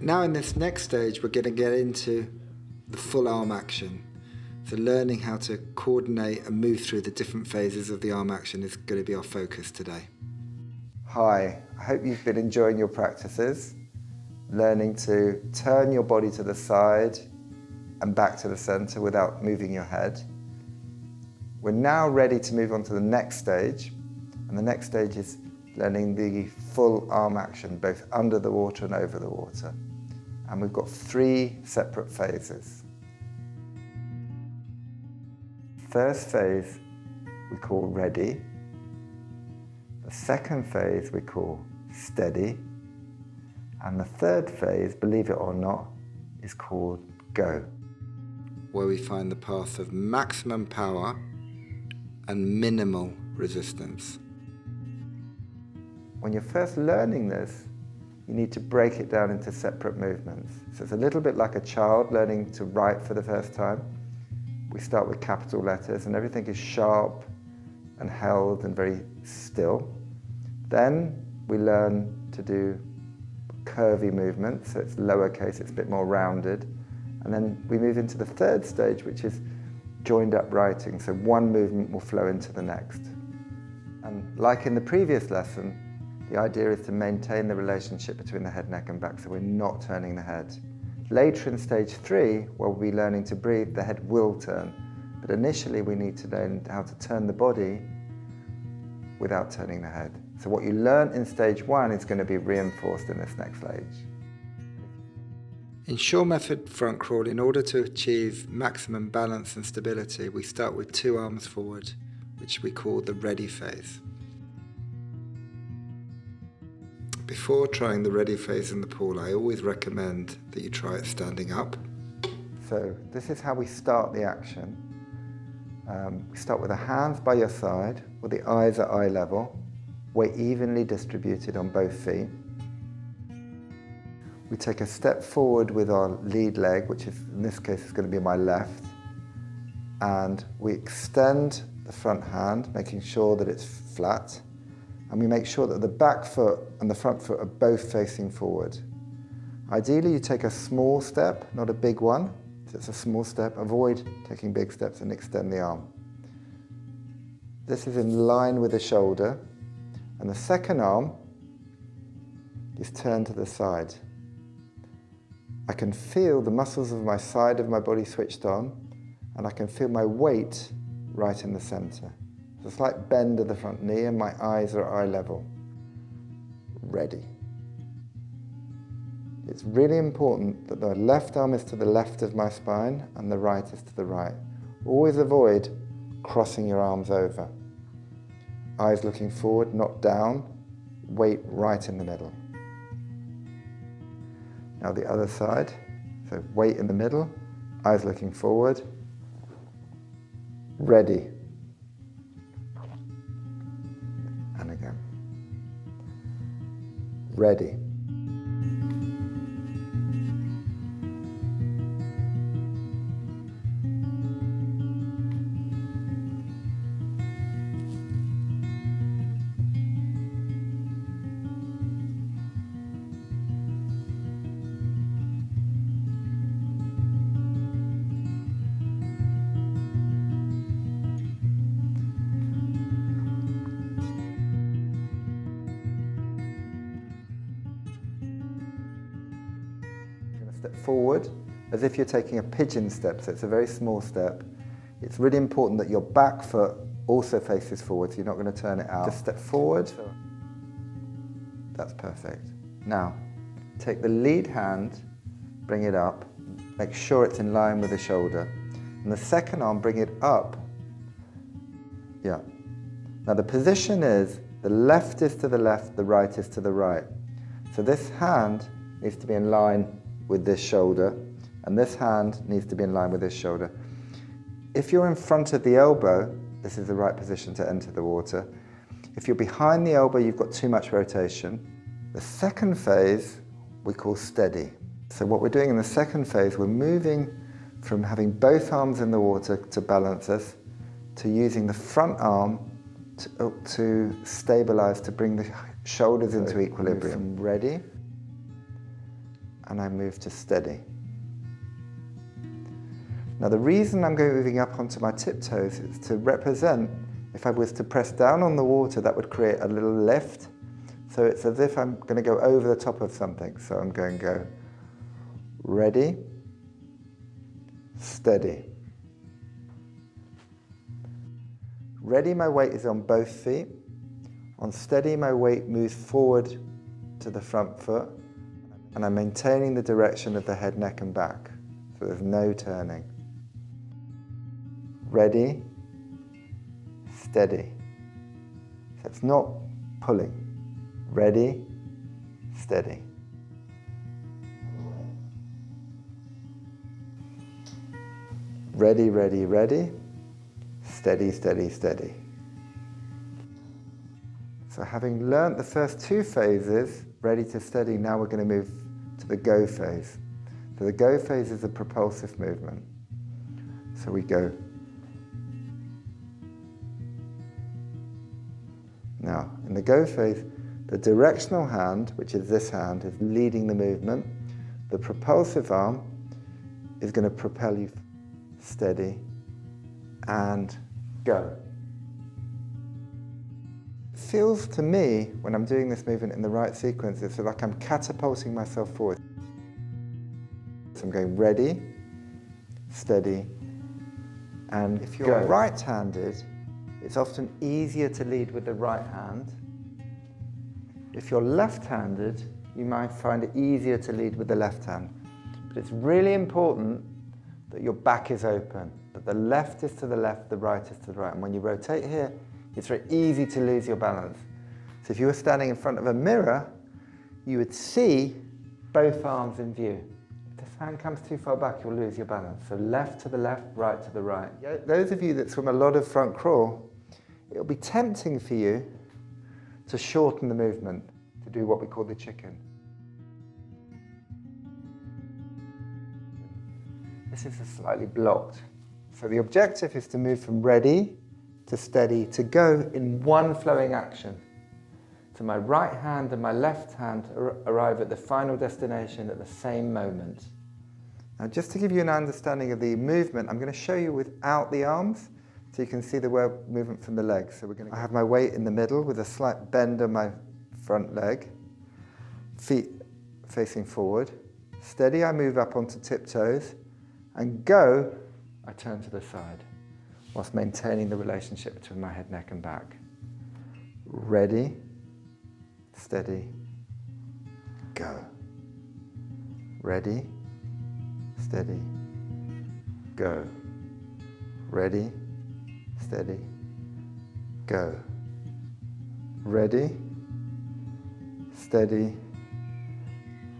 Now in this next stage, we're going to get into the full arm action. So learning how to coordinate and move through the different phases of the arm action is going to be our focus today. Hi, I hope you've been enjoying your practices, learning to turn your body to the side and back to the center without moving your head. We're now ready to move on to the next stage, and the next stage is learning the full arm action, both under the water and over the water. And we've got 3 separate phases. First phase we call ready. The second phase we call steady. And the third phase, believe it or not, is called go. Where we find the path of maximum power and minimal resistance. When you're first learning this, you need to break it down into separate movements. So it's a little bit like a child learning to write for the first time. We start with capital letters and everything is sharp and held and very still. Then we learn to do curvy movements, so it's lowercase, it's a bit more rounded. And then we move into the third stage, which is joined up writing, so one movement will flow into the next. And like in the previous lesson, the idea is to maintain the relationship between the head, neck and back, so we're not turning the head. Later in stage 3, where we'll be learning to breathe, the head will turn. But initially we need to learn how to turn the body without turning the head. So what you learn in stage 1 is going to be reinforced in this next stage. In shore method front crawl, in order to achieve maximum balance and stability, we start with 2 arms forward, which we call the ready phase. Before trying the ready phase in the pool, I always recommend that you try it standing up. So this is how we start the action. We start with the hands by your side, with the eyes at eye level, weight evenly distributed on both feet. We take a step forward with our lead leg, which is, in this case, is going to be my left, and we extend the front hand, making sure that it's flat, and we make sure that the back foot and the front foot are both facing forward. Ideally, you take a small step, not a big one. So it's a small step. Avoid taking big steps and extend the arm. This is in line with the shoulder, and the second arm is turned to the side. I can feel the muscles of my side of my body switched on, and I can feel my weight right in the center. It's a slight bend of the front knee, and my eyes are eye level. Ready. It's really important that the left arm is to the left of my spine and the right is to the right. Always avoid crossing your arms over. Eyes looking forward, not down. Weight right in the middle. Now the other side, so weight in the middle, eyes looking forward, ready. And again. Ready. Step forward as if you're taking a pigeon step, so it's a very small step. It's really important that your back foot also faces forward, so you're not going to turn it out. Just step forward. That's perfect. Now, take the lead hand, bring it up, make sure it's in line with the shoulder, and the second arm, bring it up. Yeah. Now the position is, the left is to the left, the right is to the right. So this hand needs to be in line with this shoulder, and this hand needs to be in line with this shoulder. If you're in front of the elbow, this is the right position to enter the water. If you're behind the elbow, you've got too much rotation. The second phase we call steady. So what we're doing in the second phase, we're moving from having both arms in the water to balance us, to using the front arm to stabilize, to bring the shoulders into equilibrium. Ready? and I move to steady. Now the reason I'm moving up onto my tiptoes is to represent, if I was to press down on the water, that would create a little lift. So it's as if I'm going to go over the top of something. So I'm going to go ready, steady. Ready, my weight is on both feet. On steady, my weight moves forward to the front foot, and I'm maintaining the direction of the head, neck and back. So there's no turning. Ready, steady. So it's not pulling. Ready, steady. Ready, ready, ready. Steady, steady, steady. So having learnt the first two phases, ready to steady, now we're going to move to the go phase. So the go phase is a propulsive movement. So we go. Now, in the go phase, the directional hand, which is this hand, is leading the movement. The propulsive arm is going to propel you steady and go. It feels to me, when I'm doing this movement in the right sequence, it's like I'm catapulting myself forward. So I'm going ready, steady, and if you're right-handed, it's often easier to lead with the right hand. If you're left-handed, you might find it easier to lead with the left hand. But it's really important that your back is open, that the left is to the left, the right is to the right. And when you rotate here, it's very easy to lose your balance. So if you were standing in front of a mirror, you would see both arms in view. If this hand comes too far back, you'll lose your balance. So left to the left, right to the right. Those of you that swim a lot of front crawl, it'll be tempting for you to shorten the movement, to do what we call the chicken. This is slightly blocked. So the objective is to move from ready to steady to go in one flowing action. So my right hand and my left hand arrive at the final destination at the same moment. Now just to give you an understanding of the movement, I'm going to show you without the arms, so you can see the movement from the legs. So I have my weight in the middle with a slight bend on my front leg, feet facing forward. Steady, I move up onto tiptoes, and go, I turn to the side, whilst maintaining the relationship between my head, neck and back. Ready, steady, go. Ready, steady, go. Ready, steady, go. Ready, steady,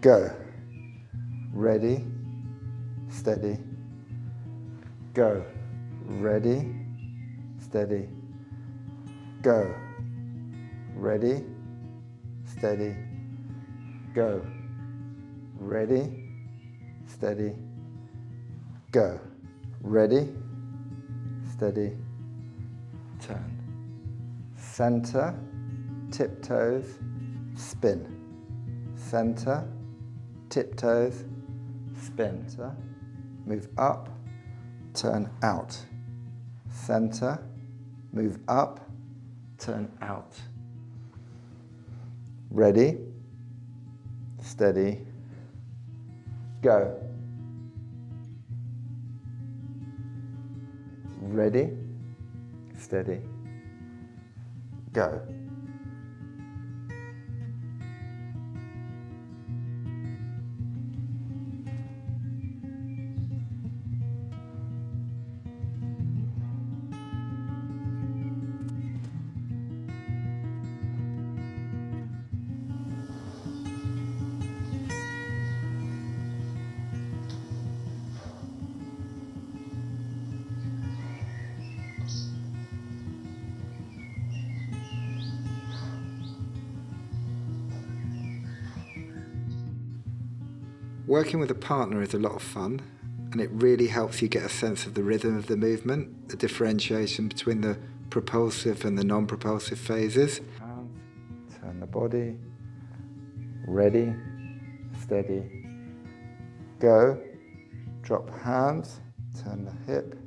go. Ready, steady, go. Ready, steady, go. Ready, steady, go. Ready, steady, go. Ready, steady, turn. Center, tiptoes, spin. Center, tiptoes, spin. Move up, turn out. Center, move up, turn out. Ready, steady, go. Ready, steady, go. Working with a partner is a lot of fun, and it really helps you get a sense of the rhythm of the movement, the differentiation between the propulsive and the non-propulsive phases. Turn the body, ready, steady, go, drop hands, turn the hip.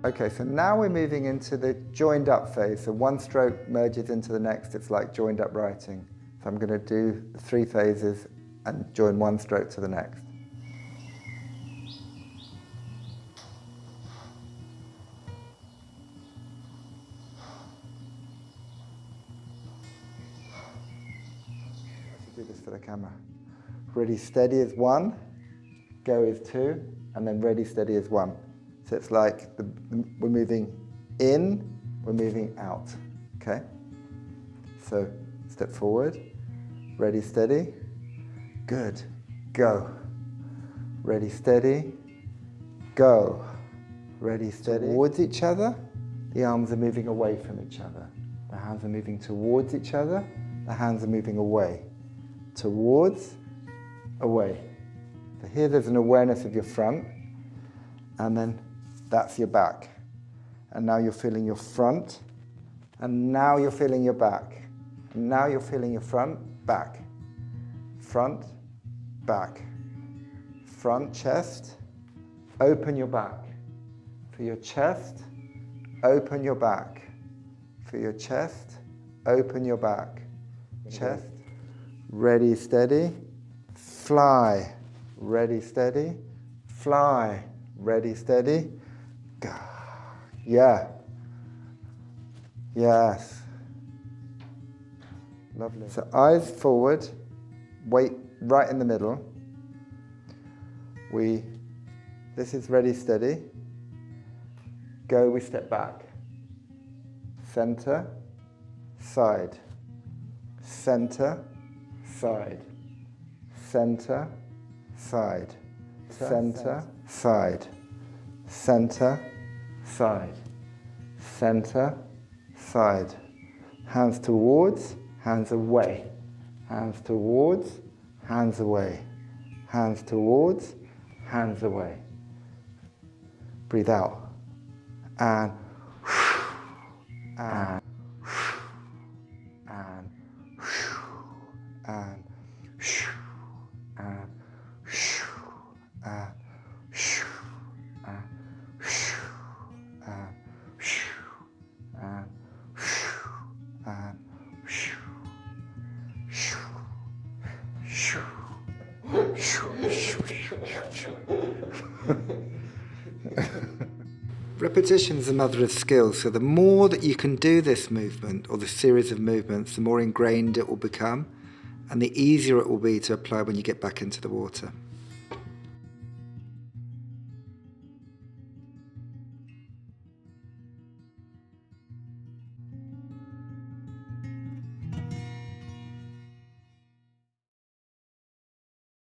Okay, so now we're moving into the joined up phase. So one stroke merges into the next. It's like joined up writing. So I'm going to do the 3 phases and join one stroke to the next. Do this for the camera. Ready, steady is 1, go is 2, and then ready, steady is 1. So it's like we're moving in, we're moving out, okay? So step forward, ready, steady, good, go. Ready, steady, go. Ready, steady. Towards each other, the arms are moving away from each other. The hands are moving towards each other, the hands are moving away. Towards, away. So here there's an awareness of your front, and then that's your back. And now you're feeling your front, and now you're feeling your back. And now you're feeling your front, back. Front, back. Front, chest, open your back. For your chest, open your back. For your chest, open your back. Chest. Ready, steady, fly. Ready, steady, fly. Ready, steady, go. Yeah. Yes. Lovely. So eyes forward, weight right in the middle. This is ready, steady. Go, we step back. Center, side. Center, side, center, side, center, side, center, side, center, side. Hands towards, hands away. Hands towards, hands away. Hands towards, hands away. Breathe out. And and and and and Repetition is the mother of skill, so the more that you can do this movement or this series of movements, the more ingrained it will become and the easier it will be to apply when you get back into the water.